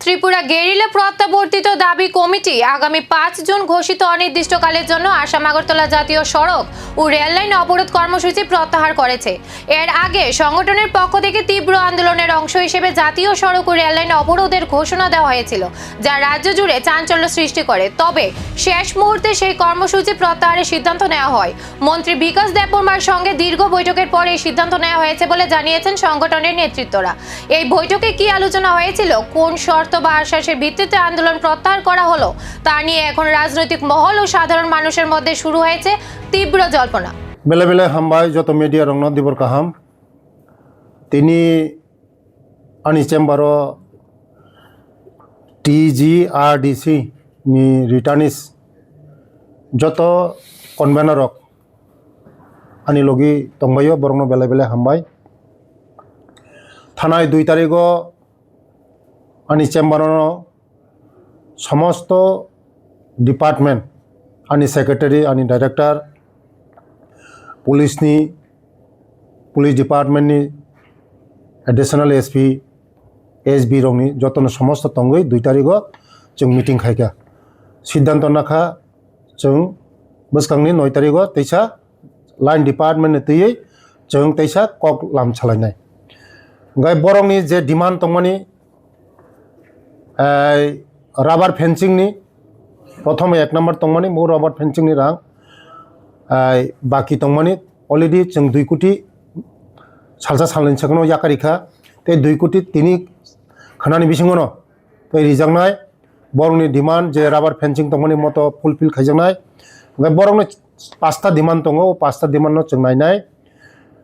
Tripura guerrilla প্রত্যাবর্তিত দাবি committee আগামী ৫ June ঘোষিত অনির্দিষ্টকালের জন্য আসাম আগরতলা জাতীয় সড়ক ও রেললাইন অবরোধ কর্মসূচি প্রত্যাহার করেছে। এর আগে সংগঠনের পক্ষ থেকে তীব্র আন্দোলনের অংশ হিসেবে জাতীয় সড়ক ও রেললাইন অবরোধের ঘোষণা দেওয়া হয়েছিল, যা রাজ্য জুড়ে চাঞ্চল্য সৃষ্টি করে। তবে শেষ মুহূর্তে সেই কর্মসূচি প্রত্যাহারের সিদ্ধান্ত নেওয়া হয়। মন্ত্রী বিকাশ দেববর্মার সঙ্গে দীর্ঘ বৈঠকের পর এই সিদ্ধান্ত নেওয়া হয়েছে বলে জানিয়েছেন সংগঠনের নেতৃত্বরা। এই বৈঠকে কি আলোচনা হয়েছিল, কোন শর্ত বা আশ্বাসের ভিত্তিতে আন্দোলন প্রত্যাহার করা হলো, তা নিয়ে এখন রাজনৈতিক মহল ও সাধারণ মানুষের মধ্যে শুরু হয়েছে তীব্র জল্পনা। বেলে বেলে হামবাই যত মিডিয়া রং দিবর কাহাম তিনি আনি চেম্বার TGRDC ni রিটার্নিস যত কনভেনারক আনি লগি তংবাইও বরং বেলে বেলে হামবাই থানায় 2 তারিখ আনি চেম্বার সমস্ত ডিপার্টমেন্ট আনি সেক্রেটারি আনি director police department additional SP SB रंगनी जतन समस्त तंगई 2 तारिख जों मीटिंग खायगा सिद्धांत नाखा जों बसखांनि 9 तारिख तैसा लाइन डिपार्टमेंट तैयै जों तैसा कक लाम छलायनाय गाय बरंनि जे डिमांड तंमानि राबार फेंसिंग नि प्रथम 1 नम्बर तंमानि मो राबार फेंसिंग नि रां बाकी तंमानि अलरेडी जों 2 कोटी सालसा सालनि सागनो याकारिखा ते 2 कोटी तिनि खानानि बिसिङनो ते रिजांनाय बरंनि डिमांड जे राबार फेंसिंग तंमानि मतो फुलफिल खायजांनाय ओमफ्राय बरंनि 5टा डिमांड दङ 5टा डिमांड जों नायनाय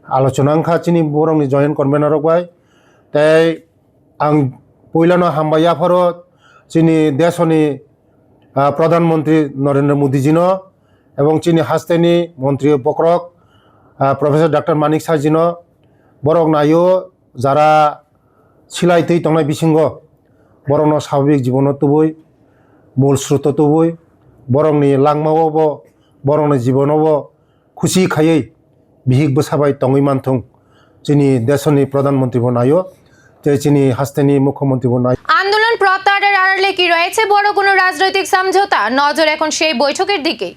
आलोचना खाचिनि बरंनि जॉइंट कन्वेनर बाय ते आं पहिलानो हामबाया फरो जोंनि देशनि प्रधानमंत्री नरेंद्र मोदी जिनो এবং চিনি হাস্তেনি মন্ত্রী বকরক প্রফেসর ডক্টর মানিক সাজিন বরং নাইও যারা সিলাই তৈ তংনাই বিসিঙ্গ বরং স্বাভাবিক জীবন তুবই মূল স্রোত তুবই বরংনি লাংমাওব বরংনি জীবনব খুশি খাयै বিহিক বসাবাই তংই মানথং চিনি দেশনি প্রধানমন্ত্রী বনাইও যে চিনি হাস্তেনি মুখ্যমন্ত্রী বনাই। আন্দোলন প্রত্যাহারের আড়ালে কি রয়েছে বড় কোনো রাজনৈতিক সমঝোতা? নজর এখন সেই বৈঠকের দিকেই।